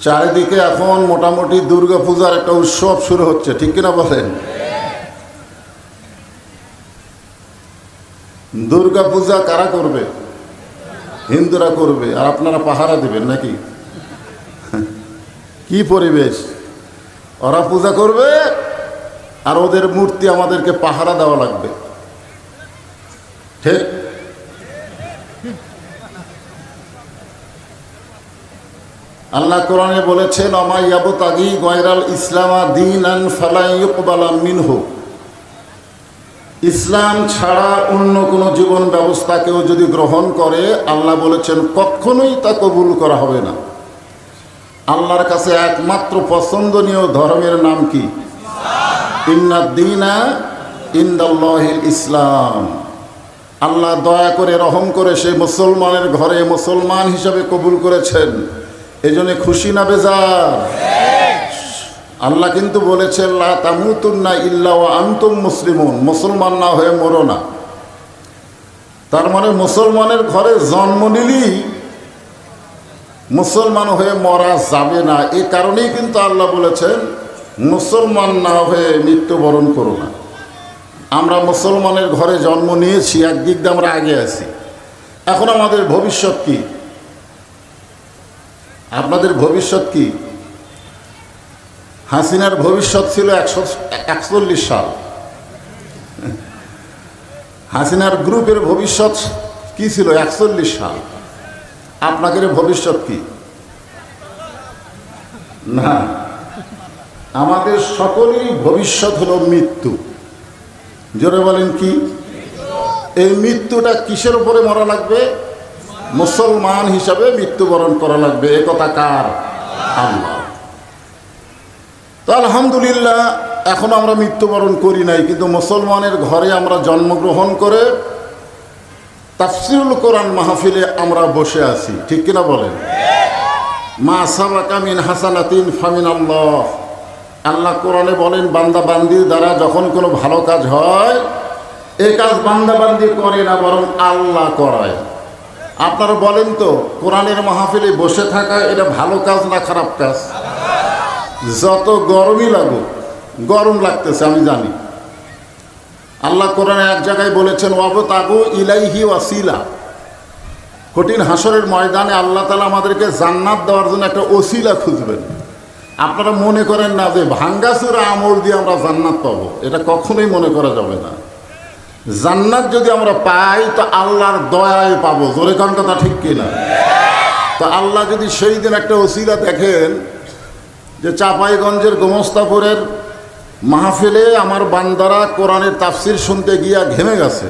চারিদিকে এখন মোটামুটি দুর্গা পূজার একটা উৎসব শুরু হচ্ছে, ঠিক কিনা বলেন? দুর্গা পূজা কারা করবে? হিন্দুরা করবে, আর আপনারা পাহারা দিবেন নাকি? কি পরিবেশ! ওরা পূজা করবে আর ওদের মূর্তি আমাদেরকে পাহারা দেওয়া লাগবে, ঠিক? আল্লাহ কোরআনে বলেছেন, আমা ইয়াবতাগি গায়রাল ইসলামা দীনান ফালা ইউকবালা মিনহু। ইসলাম ছাড়া অন্য কোনো জীবন ব্যবস্থা কেউ যদি গ্রহণ করে, আল্লাহ বলেছেন কখনোই তা কবুল করা হবে না। আল্লাহর কাছে একমাত্র পছন্দনীয় ধর্মের নাম কি? ইন্নাদ দীনা ইনদাল্লাহিল ইসলাম। আল্লাহ দয়া করে রহম করে সেই মুসলমানের ঘরে মুসলমান হিসাবে কবুল করেছেন। এজন্য খুশি না বেজার? আল্লাহ কিন্তু বলেছেন লা তামুতুন্না ইল্লা ওয়া আনতুম মুসলিমুন, মুসলমান না হয়ে মরো না। তার মানে মুসলমানের ঘরে জন্ম নিলেই মুসলমান হয়ে মরা যাবে না। এই কারণেই কিন্তু আল্লাহ বলেছেন মুসলমান না হয়ে মৃত্যুবরণ করো না। আমরা মুসলমানের ঘরে জন্ম নিয়েছি, একদিক দিয়ে আমরা আগে আছি। এখন আমাদের ভবিষ্যৎ কি? আপনাদের ভবিষ্যৎ কি? হাসিনার ভবিষ্যৎ ছিল 141 সাল। হাসিনার গ্রুপের ভবিষ্যৎ কি ছিল? 41 সাল। আপনাদের ভবিষ্যৎ কি? না, আমাদের সকলেরই ভবিষ্যৎ হলো মৃত্যু। জোরে বলেন কি? এই মৃত্যুটা কিসের উপরে মরা লাগবে? মুসলমান হিসাবে মৃত্যুবরণ করা লাগবে। এ কথা কার? আল্লাহ। তো আলহামদুলিল্লাহ, এখন আমরা মৃত্যুবরণ করি নাই, কিন্তু মুসলমানের ঘরে আমরা জন্মগ্রহণ করে তাফসিরুল কোরআন মাহফিলে আমরা বসে আছি, ঠিক কিনা বলেন? মা সাবাকা মিন হাসানাতিন ফামিনাল্লাহ। আল্লাহ কোরআনে বলেন, বান্দা বান্দির দ্বারা যখন কোনো ভালো কাজ হয়, এই কাজ বান্দা বান্দি করে না, বরং আল্লাহ করায়। আপনারা বলেন তো, কোরআনের মাহফিলে বসে থাকা এটা ভালো কাজ না খারাপ কাজ? যত গরমই লাগুক, গরম লাগতেছে আমি জানি। আল্লাহ কোরআনে এক জায়গায় বলেছেন, ওয়াবতাগু ইলাইহি ওয়াসিলা। কঠিন হাসরের ময়দানে আল্লাহ তাআলা আমাদেরকে জান্নাত দেওয়ার জন্য একটা ওসিলা খুঁজবেন। আপনারা মনে করেন না যে ভাঙ্গাচুরা আমল দিয়ে আমরা জান্নাত পাবো, এটা কখনোই মনে করা যাবে না। জান্নাত যদি আমরা পাই তো আল্লাহর দয়ায় পাবো। জোরে কোন কথা, ঠিক কিনা? তো আল্লাহ যদি সেই দিন একটা ওসিলা দেখেন যে চাঁপাইগঞ্জের গোমস্তাপুরের মাহফিলে আমার বান্দারা কোরআনের তাফসির শুনতে গিয়া ঘেমে গেছে,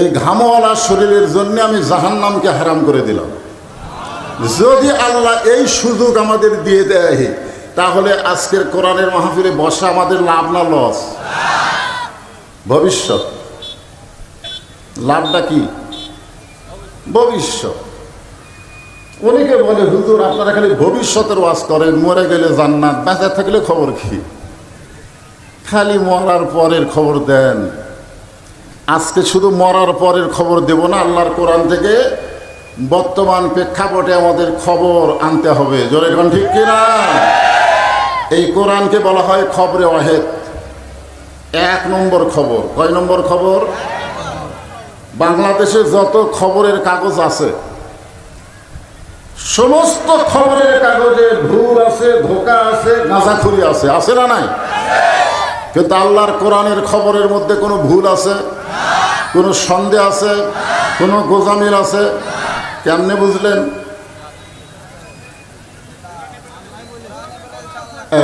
এই ঘামওয়ালা শরীরের জন্য আমি জাহান্নামকে হারাম করে দিলাম। যদি আল্লাহ এই সুযোগ আমাদের দিয়ে দেয়, তাহলে আজকের কোরআনের মাহফিলে বসা আমাদের লাভ না লস? ভবিষ্যৎ। লাভটা কি? ভবিষ্যৎ। অনেকে বলে, হুজুর আপনারা খালি ভবিষ্যতের ওয়াজ করেন, মরে গেলে জান্নাত, বেঁচে থাকলে খবর কি? খালি মরার পরের খবর দেন। আজকে শুধু মরার পরের খবর দেব না, আল্লাহর কোরআন থেকে বর্তমান প্রেক্ষাপটে আমাদের খবর আনতে হবে। জোরে কোন ঠিক কিনা? এই কোরআনকে বলা হয় খবরে ওয়াহেদ, 1 নম্বর খবর। কয় নম্বর খবর? বাংলাদেশে যত খবরের কাগজ আছে, সমস্ত খবরের কাগজে ভুল আছে, ধোঁকা আছে, গাঁজাখুরি আছে, আছে না নাই? কিন্তু আল্লাহর কোরআনের খবরের মধ্যে কোনো ভুল আছে? কোনো সন্দেহ আছে? কোনো গোজামিল আছে? কেমনে বুঝলেন?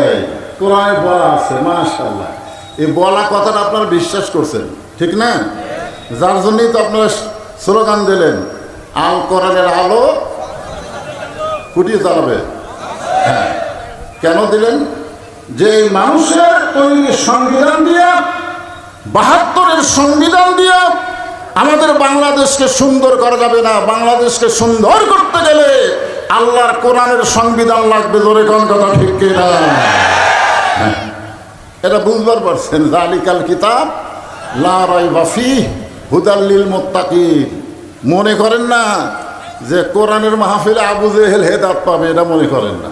এই কোরআনে বলা আছে, মাশাআল্লাহ। এই বলা কথাটা আপনারা বিশ্বাস করছেন, ঠিক না? যার জন্যই তো আপনারা স্লোগান দিলেন, আল কোরআনের আলো ফুটিয়ে চালাবে। হ্যাঁ, কেন দিলেন? যে মানুষের তৈরি সংবিধান দিয়ে, 72-এর সংবিধান দিয়ে আমাদের বাংলাদেশকে সুন্দর করা যাবে না। বাংলাদেশকে সুন্দর করতে গেলে আল্লাহর কোরআনের সংবিধান লাগবে। জোরে কোন কথা, ঠিক কিনা? এটা বুঝবার পারছেন? যালিকাল কিতাব লা রাইবা ফীহি হুদাল লিল মুত্তাকিন। মনে করেন না যে কোরআনের মাহফিলে আবু জেহেল হেদাত পাবে, এটা মনে করেন না।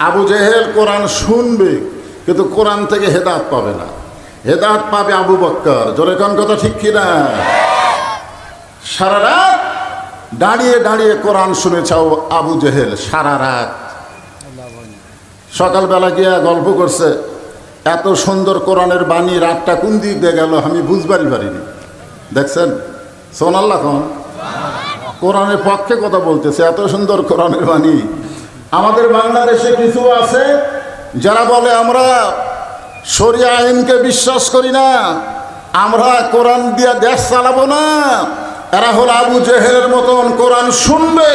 আবু জেহেল কোরআন শুনবে কিন্তু কোরআন থেকে হেদাত পাবে না। হেদাত পাবে আবু বক্কর। জোরে কোন কথা ঠিক কিনা? সারা রাত দাঁড়িয়ে দাঁড়িয়ে কোরআন শুনেছে আবু জেহেল, সারা রাত। সকালবেলা গিয়া গল্প করছে, এত সুন্দর কোরআনের বাণী, রাতটা কোন দিক দিয়ে গেল আমি বুঝবারই পারিনি। দেখছেন সোনাল্লাহ খান কোরআনের পক্ষে কথা বলতেছে, এত সুন্দর কোরআনের বাণী। আমাদের বাংলাদেশে কিছু আছে যারা বলে আমরা শরিয়া আইনকে বিশ্বাস করি না, আমরা কোরআন দিয়ে দেশ চালাবো না। এরা হলো আবু জেহেলের মতন, কোরআন শুনবে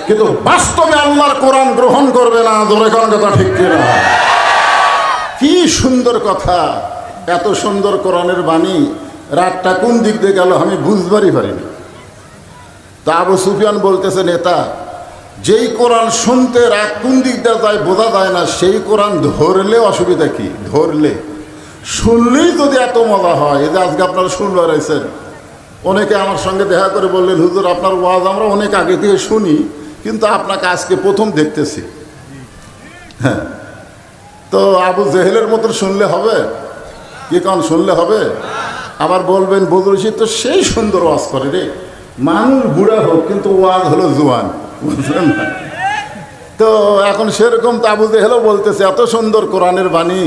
কিন্তু বাস্তবে আল্লাহর কোরআন গ্রহণ করবে না। ধরে কোন কথা ঠিক কিনা? কি সুন্দর কথা, এত সুন্দর কোরআনের বাণী, রাতটা কোন দিক দিয়ে গেল আমি বুঝবারই পারিনি। তা আবু সুফিয়ান বলতেছে, নেতা যেই কোরআন শুনতে রাত কোন দিক দিয়ে যায় বোঝা যায় না, সেই কোরআন ধরলে অসুবিধা কি? ধরলে শুনলেই যদি এত মজা হয়। এই যে আজকে আপনারা শুনবার রয়েছেন, অনেকে আমার সঙ্গে দেখা করে বললেন, হুজুর আপনার ওয়াজ আমরা অনেক আগে থেকে শুনি কিন্তু আপনাকে আজকে প্রথম দেখতেছি। হ্যাঁ, তো আবু জেহেলের মতো শুনলে হবে কি? কারণ শুনলে হবে? আবার বলবেন বদরুল রশিদ তো সেই সুন্দর ওয়াজ করে রে, মানুষ বুড়া হোক কিন্তু ওয়াজ হলো জোয়ান, বুঝলেন না? তো এখন সেরকম তো আবু জেহেলও বলতেছে এত সুন্দর কোরআনের বাণী,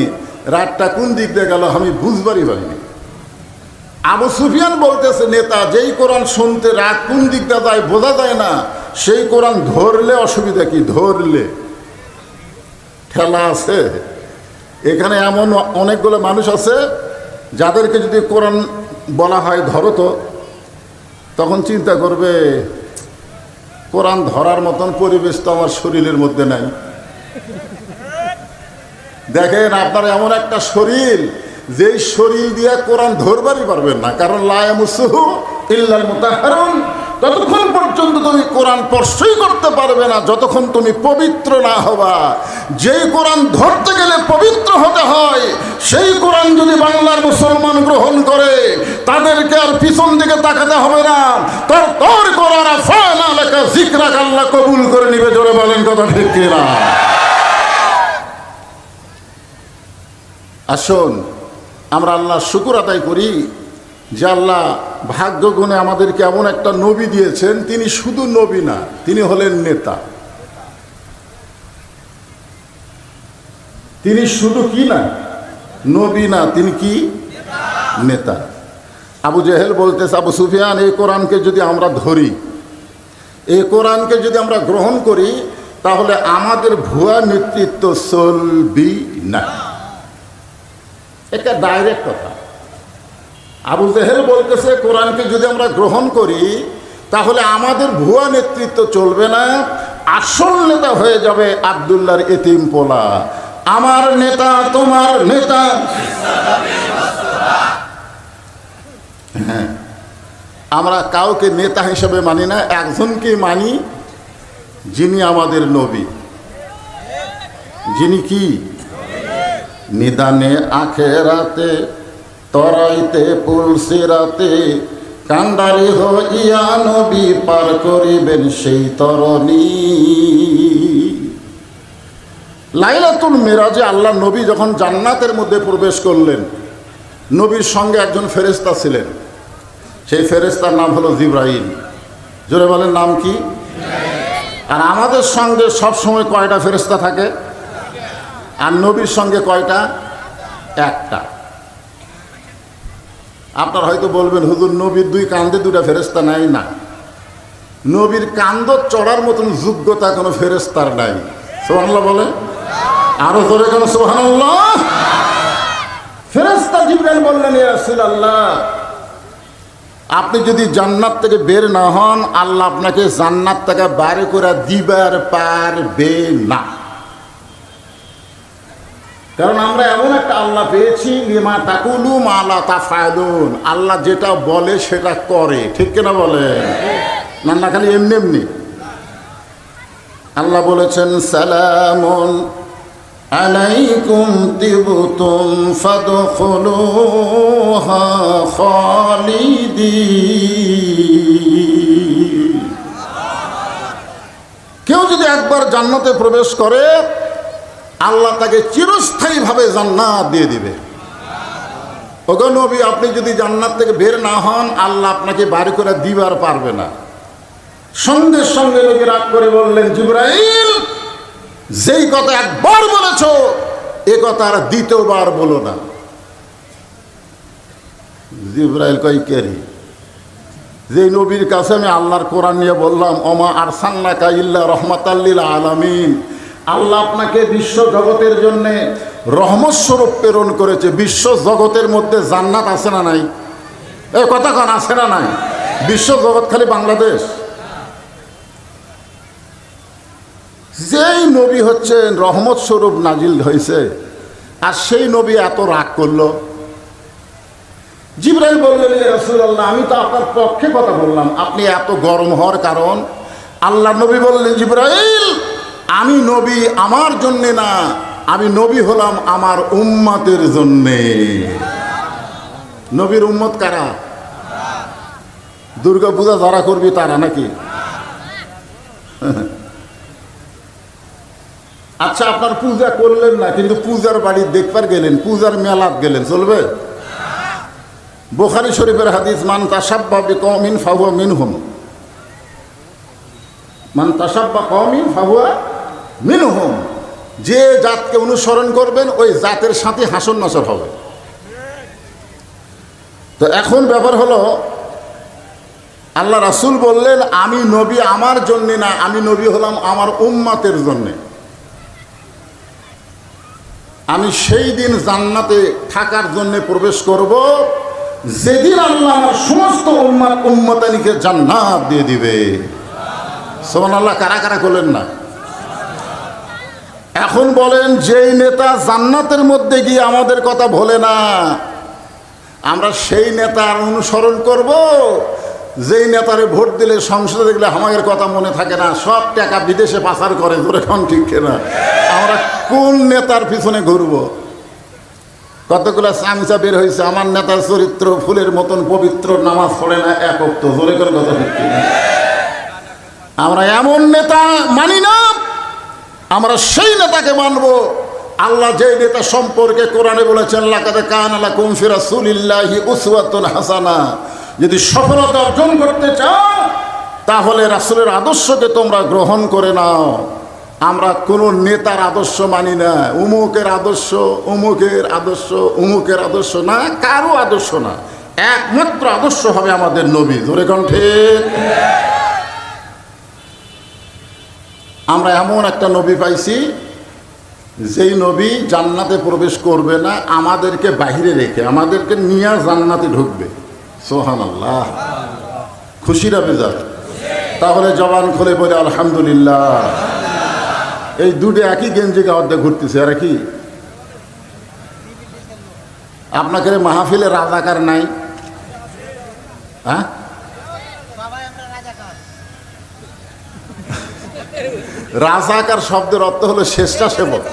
রাতটা কোন দিক দিয়ে গেল আমি বুঝবারই পারিনি। আবু সুফিয়ান বলতেছে, নেতা যেই কোরআন শুনতে রাত কোন দিক দিয়ে যায় বোঝা যায় না, সেই কোরআন ধরলে অসুবিধা কি? ধরলে ঠেলা আছে। এখানে এমন অনেকগুলো মানুষ আছে যাদেরকে যদি কোরআন বলা হয় ধরো তো, তখন চিন্তা করবে কোরআন ধরার মতন পরিবেশ তো আমার শরীরের মধ্যে নাই। দেখেন আপনার এমন একটা শরীর, যেই শরীর দিয়ে কোরআন ধরবারই পারবেন না, কারণ লা ইয়ামাসসুহু ইল্লাল মুতাহহারুন। ততক্ষণ পর্যন্ত তুমি কোরআন স্পর্শই করতে পারবে না যতক্ষণ তুমি পবিত্র না হবা। যেই কোরআন ধরতে গেলে পবিত্র হতে হয়, সেই কোরআন যদি বাংলার মুসলমান গ্রহণ করে তাদেরকে আর পিছন দিকে তাকাতে হবে না। তোর কোরআন আফানা লাকা যিকরাক, আল্লাহ কবুল করে নিবে। জোরে বলেন কথা ঠিক কিনা? আসুন আমরা আল্লাহ শুকর আদায় করি যে আল্লাহ ভাগ্য গুণে আমাদেরকে এমন একটা নবী দিয়েছেন, তিনি শুধু নবী না, তিনি হলেন নেতা। তিনি শুধু কি না? নবী না, তিনি কি? নেতা। আবু জেহেল বলতেছে, আবু সুফিয়ান এই কোরআনকে যদি আমরা ধরি, এই কোরআনকে যদি আমরা গ্রহণ করি, তাহলে আমাদের ভুয়া নেতৃত্ব চলবি না। এটা ডাইরেক্ট কথা। আবু জেহেল বলতেছে কোরআনকে যদি আমরা গ্রহণ করি তাহলে আমাদের ভুয়া নেতৃত্ব চলবে না, আসল নেতা হয়ে যাবে আব্দুল্লাহর এতিম পোলা। আমার নেতা তোমার নেতা। হ্যাঁ, আমরা কাউকে নেতা হিসেবে মানি না, একজনকে মানি, যিনি আমাদের নবী। যিনি কি? নিদানে আখেরাতে তরাইতে পুলসিরাতে কান্ডারি হইয়া নবী পার করিবেন সেই তরণী। লাইলাতুল মিরাজে আল্লাহ নবী যখন জান্নাতের মধ্যে প্রবেশ করলেন, নবীর সঙ্গে একজন ফেরেশতা ছিলেন। সেই ফেরেশতার নাম হলো জিবরাইল। জোরে বলেন নাম কি? আর আমাদের সঙ্গে সব সময় কয়টা ফেরেশতা থাকে? আর নবীর সঙ্গে কয়টা? একটা। আপনারা হয়তো বলবেন, হুজুর নবীর দুই কান্দে দুটা ফেরেশতা নাই। না, নবীর কান্দ চড়ার মতন যোগ্যতা কোনো ফেরেশতার নাই। সুবহানাল্লাহ বলে, আরো জোরে কেন সুবহানাল্লাহ? ফেরেশতা জিবরাইল বললেন, ইয়া রাসূলুল্লাহ, আপনি যদি জান্নাত থেকে বের না হন, আল্লাহ আপনাকে জান্নাত থেকে বাইরে করে দিবার পারবে না। কারণ আমরা এমন একটা আল্লাহ পেয়েছি, লিমা তাকুলু মা লা তাফআলুন, আল্লাহ যেটা বলে সেটা করে। ঠিক কিনা বলেন? না খালি এমনি এমনি। আল্লাহ বলেছেন, সালামুন আলাইকুম তিবতুম ফাদখুলুহা খালিদিন। কেউ যদি একবার জান্নাতে প্রবেশ করে আল্লাহ তাকে চিরস্থায়ীভাবে জান্নাত দিয়ে দিবে। ওগো নবী, আপনি যদি জান্নাত থেকে বের না হন আল্লাহ আপনাকে বাড়ি করে দিবার পারবে না। সঙ্গে সঙ্গে নবী রাগ করে বললেন, জিবরাইল, যেই কথা একবার বলেছো এ কথা আর দ্বিতীয়বার বলো না। জিবরাইল কই কেরি, যে নবীর কাছে আমি আল্লাহর কোরআন নিয়ে বললাম, ওমা আরসালনাকা ইল্লা রাহমাতাল লিল আলামিন, আল্লাহ আপনাকে বিশ্ব জগতের জন্য রহমত স্বরূপ প্রেরণ করেছে। বিশ্ব জগতের মধ্যে জান্নাত আছে না নাই? এ কথা কোন আছে না নাই? বিশ্ব জগৎ খালি বাংলাদেশ? যেই নবী হচ্ছেন রহমত স্বরূপ নাজিল হয়েছে, আর সেই নবী এত রাগ করলো। জিবরাইল বললেন, ইয়া রাসূলুল্লাহ, আমি তো আপনার পক্ষে কথা বললাম, আপনি এত গরম হওয়ার কারণ? আল্লাহ নবী বললেন, জিবরাইল, আমি নবী আমার জন্যে না, আমি নবী হলাম আমার উম্মতের জন্যে। নবীর উম্মত কারা? দুর্গা পূজা যারা করবি তারা নাকি? আচ্ছা, আপনার পূজা করলেন না, কিন্তু পূজার বাড়ি দেখবার গেলেন, পূজার মেলাত গেলেন, চলবে? বুখারী শরীফের হাদিস, মান তাশাব্বা বিকওমিন ফাহুয়া মিনহুম, মান তাশাব্বা কওমিন ফাহুয়া মিনহুম। যে জাতকে অনুসরণ করবেন ওই জাতের সাথে হাসর নাসর হবে। তো এখন ব্যাপার হলো, আল্লাহ রাসূল বললেন, আমি নবী আমার জন্যে না, আমি নবী হলাম আমার উম্মতের জন্যে। আমি সেই দিন জান্নাতে থাকার জন্য প্রবেশ করব যেদিন আল্লাহ আমার সমস্ত উম্মতানিকে জান্নাত দিয়ে দিবে। সুবহানাল্লাহ। কারা কারা করলেন না? এখন বলেন, যেই নেতা জান্নাতের মধ্যে গিয়ে আমাদের কথা বলে না, আমরা সেই নেতার অনুসরণ করব যেই নেতারে ভোট দিলে সংসদে দেখলে আমাদের কথা মনে থাকে না, সব টাকা বিদেশে পাচার করে, ধরে এখন ঠিক না? আমরা কোন নেতার পিছনে ঘুরব? কতগুলো চামচা বের হয়েছে, আমার নেতার চরিত্র ফুলের মতন পবিত্র, নামাজ পড়ে না এক ওয়াক্ত, জোরে করে কথা ঠিক না? আমরা এমন নেতা মানি না, আমরা সেই নেতাকে মানব আল্লাহ যেই নেতা সম্পর্কে কোরআনে বলেছেন, লাকাদ কানা লাকুম ফি রাসূলিল্লাহি উসওয়াতুন হাসানা। যদি সফলতা অর্জন করতে চাও তাহলে রাসূলের আদর্শকে তোমরা গ্রহণ করে নাও। আমরা কোনো নেতার আদর্শ মানি না, উমুকের আদর্শ, উমুকের আদর্শ, উমুকের আদর্শ না, কারো আদর্শ না, একমাত্র আদর্শ হবে আমাদের নবী। জোরে কণ্ঠে। আমরা এমন একটা নবী পাইছি যেই নবী জান্নাতে প্রবেশ করবে না, আমাদেরকে বাহিরে রেখে আমাদেরকে নিয়ে জান্নাতে ঢুকবে। সুবহানাল্লাহ। খুশিরা বেজার? তাহলে জবান খুলে বলে আলহামদুলিল্লাহ। এই দুটো একই গেঞ্জি গাওয়াতে ঘুরতেছে, আর কি আপনাকে মাহফিলে রাজাকার নাই? হ্যাঁ, রাজাকার শব্দের অর্থ হলো স্বেচ্ছাসেবক।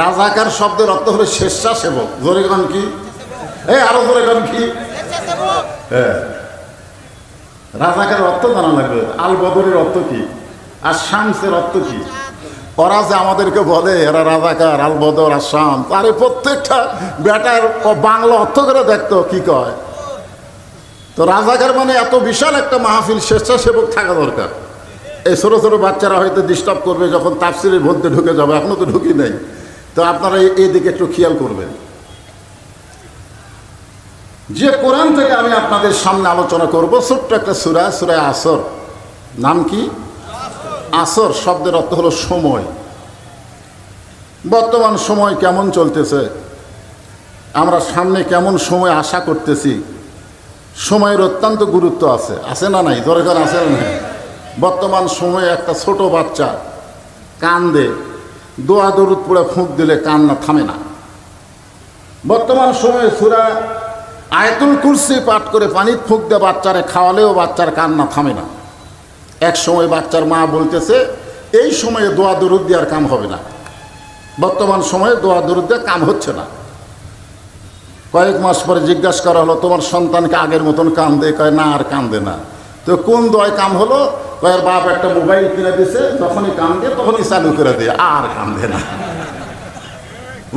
রাজাকার শব্দের অর্থ হলো স্বেচ্ছাসেবক। জোরে গান কি? আরো জোরে গান কি? হ্যাঁ, রাজাকার অর্থ জানা লাগবে। আল বদরের অর্থ কি, আর শামসের অর্থ কি? ওরা যে আমাদেরকে বলে এরা রাজাকার, আল বদর আর শাম, আরে প্রত্যেকটা বেটার বাংলা অর্থ করে দেখতো কি কয়। তো রাজাকার মানে এত বিশাল একটা মাহফিল, স্বেচ্ছাসেবক থাকা দরকার। এই ছোটো ছোটো বাচ্চারা হয়তো ডিস্টার্ব করবে যখন তাফসিরের মধ্যে ঢুকে যাবে, এখনও তো ঢুকি নাই। তো আপনারা এই দিকে একটু খেয়াল করবেন। যে কোরআন থেকে আমি আপনাদের সামনে আলোচনা করব, ছোট্ট একটা সূরা, সূরা আসর। নাম কি? আসর শব্দের অর্থ হলো সময়। বর্তমান সময় কেমন চলতেছে, আমরা সামনে কেমন সময় আশা করতেছি, সময়ের অত্যন্ত গুরুত্ব আছে। আছে না নাই? দরকার আছে না নাই? বর্তমান সময়ে একটা ছোট বাচ্চা কান্দে, দোয়া দরুদ পড়ে ফুঁক দিলে কান্না থামে না। বর্তমান সময়ে সূরা আয়াতুল কুরসি পাঠ করে পানির ফুঁক দিয়ে বাচ্চারে খাওয়ালেও বাচ্চার কান্না থামে না। এক সময় বাচ্চার মা বলতেছে এই সময়ে দোয়া দরুদ দেওয়ার কাম হবে না। বর্তমান সময়ে দোয়া দরুদ দেওয়ার কাম হচ্ছে না। কয়েক মাস পরে জিজ্ঞাসা করা হলো তোমার সন্তানকে আগের মতন কান্দে? কয় না, আর কান্দে না। তো কোন দোয়ায় কাম হলো? কয়ের বাপ একটা মোবাইল কিনে দিছে, যখনই কান্দে তখনই চালু করে দেয়, আর কান্দে না।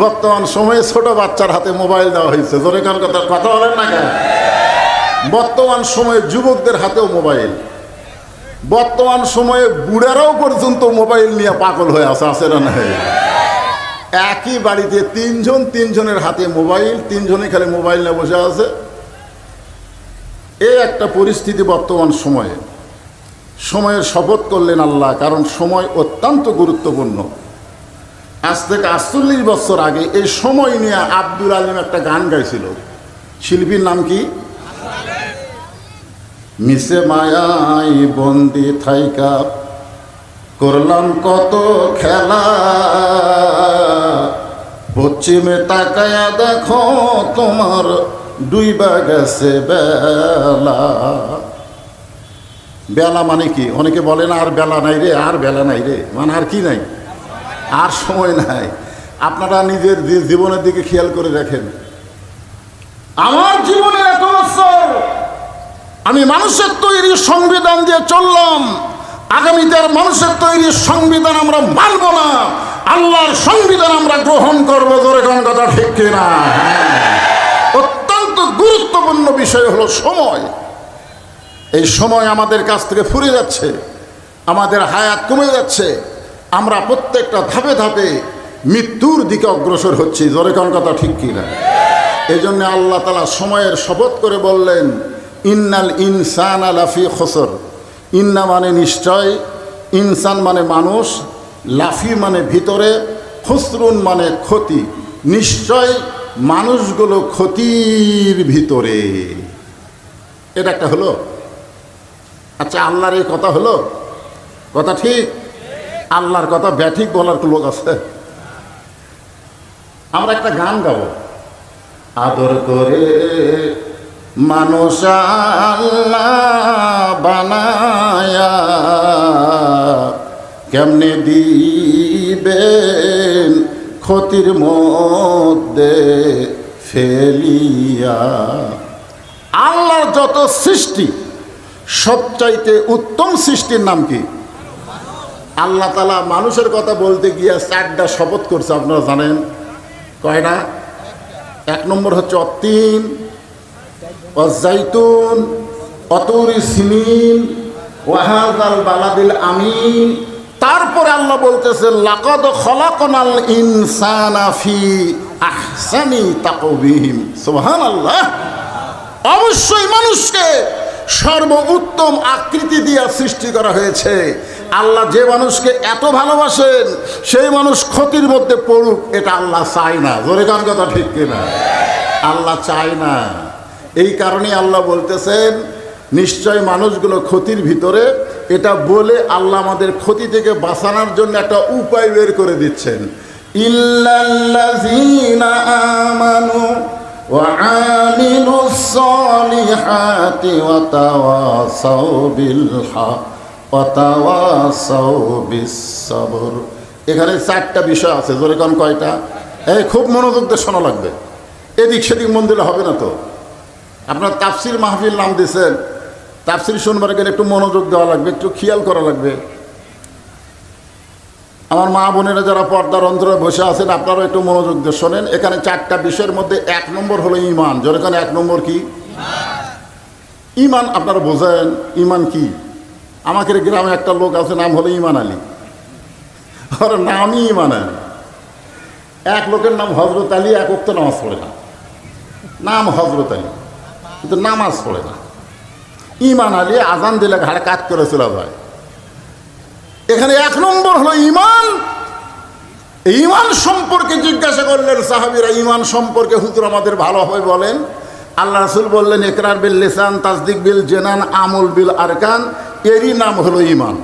বর্তমান সময়ে ছোট বাচ্চার হাতে মোবাইল দেওয়া হয়েছে, জোরে কান কথা বলেন না কেন? বর্তমান সময়ে যুবকদের হাতেও মোবাইল, বর্তমান সময়ে বুড়ারাও পর্যন্ত মোবাইল নিয়ে পাগল হয়ে আছে না নাই? একই বাড়িতে তিনজনের হাতে মোবাইল, তিনজনে খালি মোবাইল নিয়ে বসে আছে। এই একটা পরিস্থিতি বর্তমান সময়ে। সময়ের শপথ করলেন আল্লাহ, কারণ সময় অত্যন্ত গুরুত্বপূর্ণ। আজ থেকে ৪৮ বছর আগে এই সময় নিয়ে আব্দুল আলিম একটা গান গাইছিল। শিল্পীর নাম কি? মিশে মায়াই বন্দি থাইকা করলাম কত খেলা, পশ্চিমে তাকায়া দেখো তোমার ডুইবা গেছে বেলা। বেলা মানে কি? অনেকে বলে না আর বেলা নাই রে, আর বেলা নাই রে, মানে আর কি নাই, আর সময় নাই। আপনারা নিজের জীবনের দিকে খেয়াল করে দেখেন। আমার জীবনে এত বছর আমি মানুষের তৈরি সংবিধান দিয়ে চললাম, আগামীতে আর মানুষের তৈরি সংবিধান আমরা মানব না, আল্লাহর সংবিধান আমরা গ্রহণ করবো। ধরে কোন কথা ঠিক কিনা? অত্যন্ত গুরুত্বপূর্ণ বিষয় হলো সময়। এই সময় আমাদের কাছ থেকে ফুরে যাচ্ছে, আমাদের হায়াত কমে যাচ্ছে, আমরা প্রত্যেকটা ধাপে ধাপে মৃত্যুর দিকে অগ্রসর হচ্ছি। জোরে কোন কথা ঠিক কিনা? এই জন্য আল্লাহ তাআলা সময়ের শপথ করে বললেন, ইন্নাল ইনসানা লাফি খুসর। ইন্না মানে নিশ্চয়, ইনসান মানে মানুষ, লাফি মানে ভিতরে, খুসরুন মানে ক্ষতি। নিশ্চয় মানুষগুলো ক্ষতির ভিতরে। এটা একটা হলো। আচ্ছা, আল্লাহর এই কথা হলো? কথা ঠিক? আল্লাহর কথা ব্যাঠিক বলার লোক আছে? আমরা একটা গান গাবো, আদর করে মানুষ আল্লাহ বানায়া কেমনে দিবেন ক্ষতির মধ্যে ফেলিয়া। আল্লাহর যত সৃষ্টি সবচাইতে উত্তম সৃষ্টির নাম কি? আল্লাহ তাআলা মানুষের কথা বলতে গিয়ে 4টা শপথ করছে, আপনারা জানেন কয়টা? 1 নম্বর হচ্ছে অতীন, অজাইতুন, অতুরি সিনিন, ওয়াহাযাল বালাদিল আমিন। তারপরে আল্লাহ বলতেছে লাকাদ খলাকনাল ইনসানা ফি আহসানি তাকওয়িম। সুবহানাল্লাহ। অবশ্যই মানুষকে সর্বোত্তম আকৃতি দিয়ে সৃষ্টি করা হয়েছে। আল্লাহ যে মানুষকে এত ভালোবাসেন সেই মানুষ ক্ষতির মধ্যে পড়ুক, এটা আল্লাহ চায় না। জোরে কান কথা ঠিক কিনা? আল্লাহ চায় না। এই কারণে আল্লাহ বলতেছেন নিশ্চয় মানুষগুলো ক্ষতির ভিতরে। এটা বলে আল্লাহ আমাদের ক্ষতি থেকে বাঁচানোর জন্য একটা উপায় বের করে দিচ্ছেন। ইল্লাল্লাযীনা আমানু ওয়া আমিলুস সলিহাতি ওয়া তাওয়াসাউ বিল হক ওয়া তাওয়াসাউ বিস সবর। এখানে 4টা বিষয় আছে। জোরে কোন কয়টা? এই খুব মনোযোগ দিয়ে শোনা লাগবে, এদিক সেদিক মন দিলে হবে না তো। আপনার তাফসির মাহফিল নাম দিয়েছেন, তাফসির শুনবার গেলে একটু মনোযোগ দেওয়া লাগবে, একটু খেয়াল করা লাগবে। আমার মা বোনেরা যারা পর্দার অন্তরে বসে আছেন, আপনারাও একটু মনোযোগ দিয়ে শোনেন। এখানে 4টা বিষয়ের মধ্যে 1 নম্বর হলো ঈমান। যেখানে 1 নম্বর কি? ঈমান। আপনারা বোঝেন ঈমান কি? আমাদের গ্রামে একটা লোক আছে, নাম হলো ঈমান আলী। ওর নামই ঈমান আলী। এক লোকের নাম হজরত আলী, এক ওয়াক্ত নামাজ পড়ে না, নাম হজরত আলী, কিন্তু নামাজ পড়ে না। ঈমান আলী আজান দিলে ঘাড়ে কাজ করে চলে যায়। এখানে 1 নম্বর হলো ঈমান। ঈমান সম্পর্কে জিজ্ঞাসা করলেন সাহাবীরা, ঈমান সম্পর্কে হুজুর আমাদের ভালোভাবে বলেন। আল্লাহ রাসূল বললেন ইকরার বিল লিসান, তাসদিক বিল জানান, আমল বিল আরকান। এরই নাম হলো ঈমান।